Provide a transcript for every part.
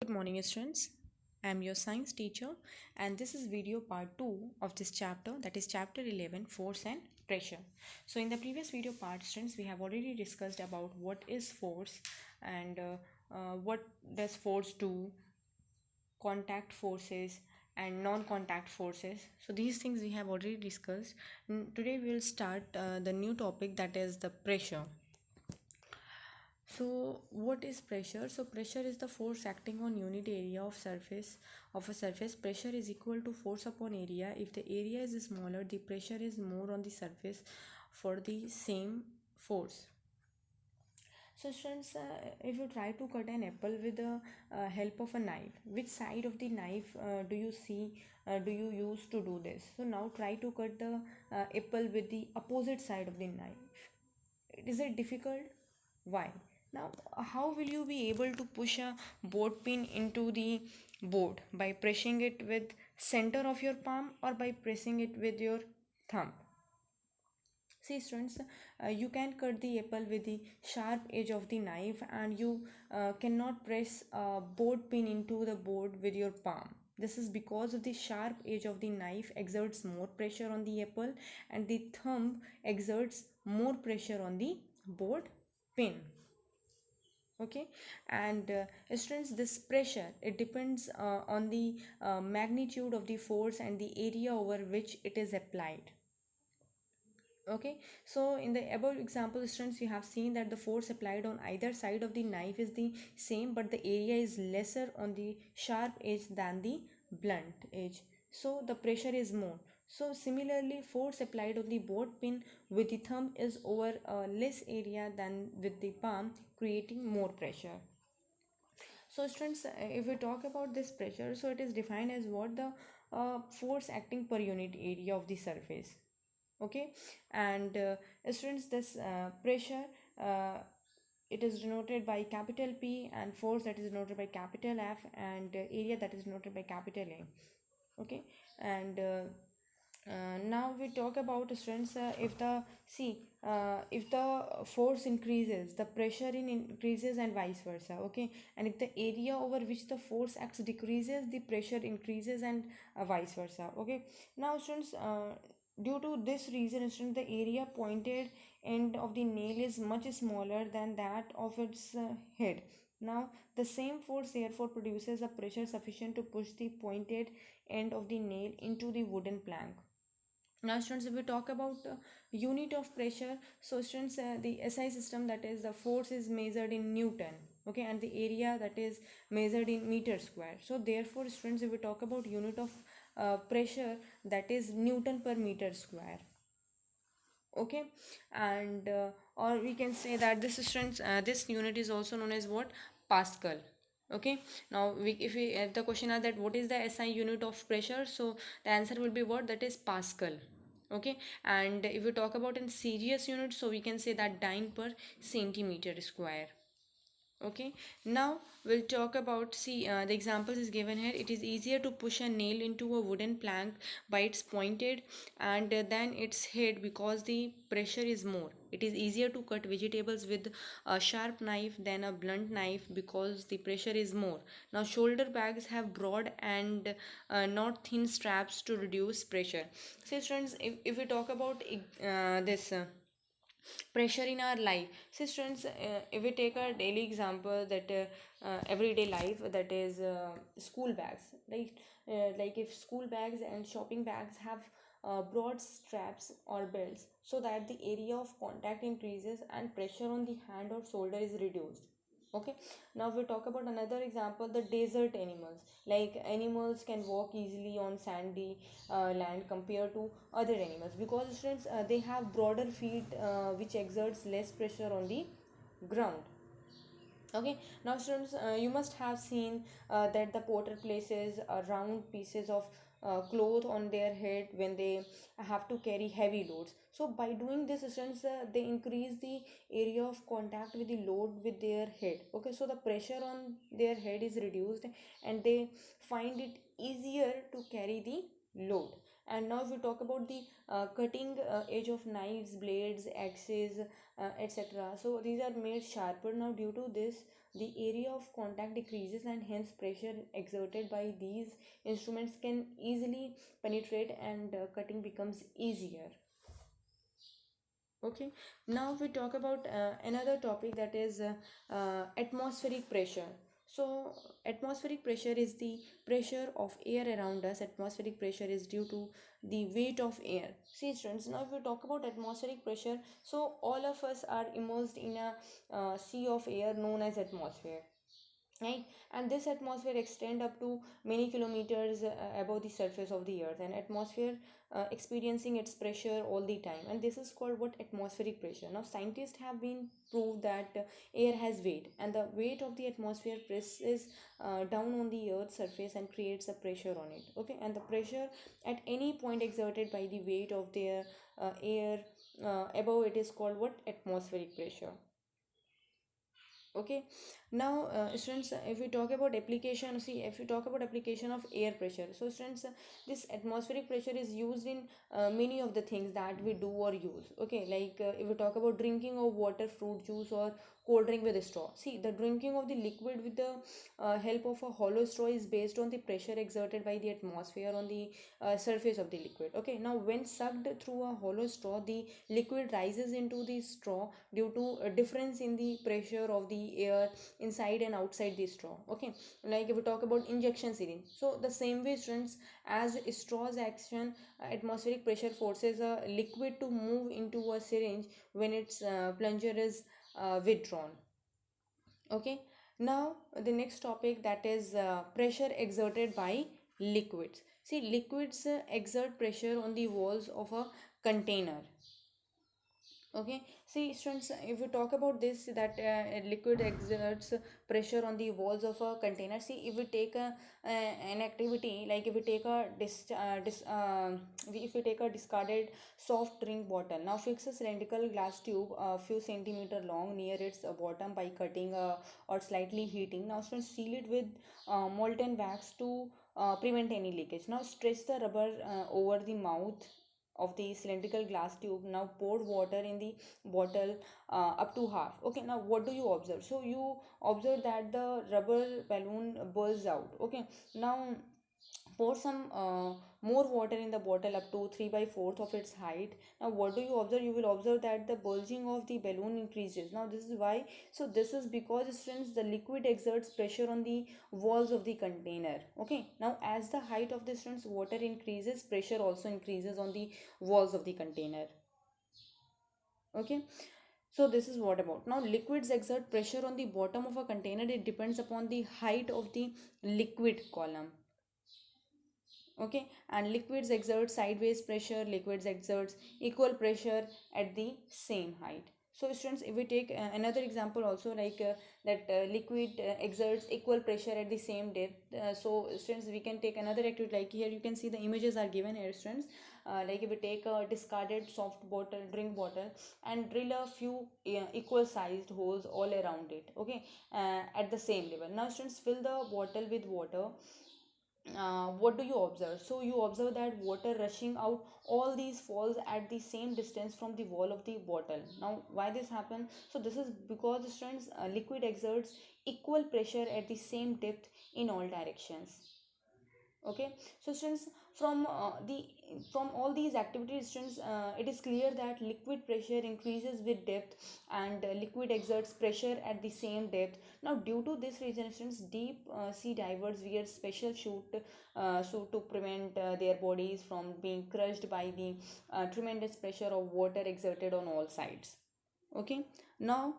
Good morning students. I am your science teacher and this is video part 2 of this chapter, that is chapter 11, force and pressure. So in the previous video part students, we have already discussed about what is force and what does force do, contact forces and non-contact forces. So these things we have already discussed. Today we will start the new topic, that is the pressure. So what is pressure? So pressure is the force acting on unit area of a surface. Pressure is equal to force upon area. If the area is smaller, the pressure is more on the surface for the same force. So students, if you try to cut an apple with the help of a knife, which side of the knife do you use to do this? So now try to cut the apple with the opposite side of the knife. Is it difficult? Why? Now, how will you be able to push a board pin into the board? By pressing it with center of your palm or by pressing it with your thumb? See students, you can cut the apple with the sharp edge of the knife and you cannot press a board pin into the board with your palm. This is because of the sharp edge of the knife exerts more pressure on the apple and the thumb exerts more pressure on the board pin. Okay, and students, this pressure, it depends on the magnitude of the force and the area over which it is applied. Okay, so in the above example students, you have seen that the force applied on either side of the knife is the same, but the area is lesser on the sharp edge than the blunt edge, so the pressure is more. So similarly, force applied on the board pin with the thumb is over less area than with the palm, creating more pressure. So students, if we talk about this pressure, so it is defined as what the force acting per unit area of the surface. Okay, and students, this pressure, uh, it is denoted by capital P, and force that is denoted by capital F, and area that is denoted by capital A. Okay, and now we talk about students, if the force increases, the pressure in increases and vice versa. Okay, and if the area over which the force acts decreases, the pressure increases and vice versa. Okay, now students, due to this reason students, the area pointed end of the nail is much smaller than that of its head. Now the same force therefore produces a pressure sufficient to push the pointed end of the nail into the wooden plank. Now students, if we talk about unit of pressure, so students, the SI system, that is the force is measured in Newton. Okay, and the area that is measured in meter square. So therefore students, if we talk about unit of pressure, that is Newton per meter square. Okay, and or we can say that this students, this unit is also known as what? Pascal. Okay, now if the question is that what is the SI unit of pressure, so the answer will be what? That is Pascal. Okay, and if we talk about in serious unit, so we can say that dyne per centimeter square. Okay, now we'll talk about, see, the examples is given here. It is easier to push a nail into a wooden plank by its pointed and than its head because the pressure is more. It is easier to cut vegetables with a sharp knife than a blunt knife because the pressure is more. Now shoulder bags have broad and not thin straps to reduce pressure. So friends, if we talk about this pressure in our life. See students, if we take a daily example, that everyday life, that is school bags, right? Like if school bags and shopping bags have broad straps or belts, so that the area of contact increases and pressure on the hand or shoulder is reduced. Okay, now we talk about another example, the desert animals. Like animals can walk easily on sandy land compared to other animals because students, they have broader feet which exerts less pressure on the ground. Okay, now students, you must have seen that the porter places round pieces of cloth on their head when they have to carry heavy loads. So by doing this students, they increase the area of contact with the load with their head. Okay, so the pressure on their head is reduced and they find it easier to carry the load. And now if we talk about the cutting edge of knives, blades, axes, etc., so these are made sharper now due to this the area of contact decreases, and hence pressure exerted by these instruments can easily penetrate, and cutting becomes easier. Okay, now we talk about another topic, that is atmospheric pressure. So atmospheric pressure is the pressure of air around us. Atmospheric pressure is due to the weight of air. See students, now if we talk about atmospheric pressure, so all of us are immersed in a sea of air known as atmosphere, right? And this atmosphere extend up to many kilometers above the surface of the earth, and atmosphere experiencing its pressure all the time, and this is called what? Atmospheric pressure. Now scientists have been proved that air has weight, and the weight of the atmosphere presses down on the earth's surface and creates a pressure on it. Okay, and the pressure at any point exerted by the weight of the air above it is called what? Atmospheric pressure. Okay, now students, if we talk about application, see, if we talk about application of air pressure, so students, this atmospheric pressure is used in many of the things that we do or use. Okay, like if we talk about drinking of water, fruit juice, or cold drink with a straw. See, the drinking of the liquid with the help of a hollow straw is based on the pressure exerted by the atmosphere on the surface of the liquid. Okay, now when sucked through a hollow straw, the liquid rises into the straw due to a difference in the pressure of the air inside and outside the straw. Okay, like if we talk about injection syringe, so the same way students, as straw's action, atmospheric pressure forces a liquid to move into a syringe when its plunger is withdrawn. Okay, now the next topic, that is pressure exerted by liquids. See, liquids exert pressure on the walls of a container. Okay, see students, if we talk about this, that liquid exerts pressure on the walls of a container. See, if we take an activity, like if we take a if we take a discarded soft drink bottle, now fix a cylindrical glass tube a few centimeter long near its bottom by cutting or slightly heating. Now students, seal it with molten wax to prevent any leakage. Now stretch the rubber over the mouth of the cylindrical glass tube. Now pour water in the bottle up to half. Okay, now what do you observe? So you observe that the rubber balloon bursts out. Okay, now pour some more water in the bottle up to 3 by 4th of its height. Now what do you observe? You will observe that the bulging of the balloon increases. Now this is why. So this is because students, the liquid exerts pressure on the walls of the container. Okay, now as the height of the students water increases, pressure also increases on the walls of the container. Okay, so this is what about. Now liquids exert pressure on the bottom of a container. It depends upon the height of the liquid column. Okay, and liquids exert sideways pressure, liquids exerts equal pressure at the same height. So students, if we take another example also, like that liquid exerts equal pressure at the same depth. So students, we can take another activity, like here you can see the images are given here students. Like if we take a discarded soft bottle, drink bottle, and drill a few equal sized holes all around it. Okay, at the same level. Now students, fill the bottle with water. What do you observe? So you observe that water rushing out, all these falls at the same distance from the wall of the bottle. Now why this happen? So this is because students, liquid exerts equal pressure at the same depth in all directions. Okay, so students, from all these activities students, it is clear that liquid pressure increases with depth, and liquid exerts pressure at the same depth. Now due to this reason students, deep sea divers wear special suit to prevent their bodies from being crushed by the tremendous pressure of water exerted on all sides. Okay, now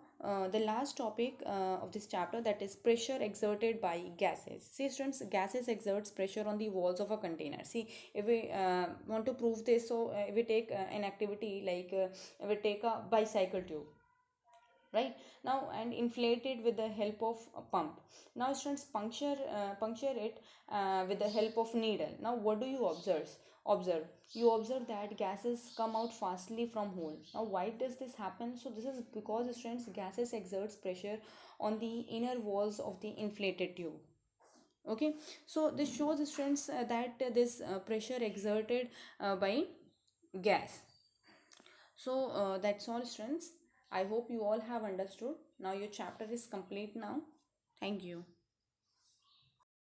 the last topic of this chapter, that is pressure exerted by gases. See students, gases exerts pressure on the walls of a container. See, if we want to prove this, so if we take an activity, like if we take a bicycle tube, right, now, and inflate it with the help of a pump. Now students, puncture it with the help of needle. Now what do you observe? You observe that gases come out fastly from hole. Now why does this happen? So this is because students, gases exerts pressure on the inner walls of the inflated tube. Okay, so this shows students that this pressure exerted by gas. So that's all students. I hope you all have understood. Now your chapter is complete now. Thank you.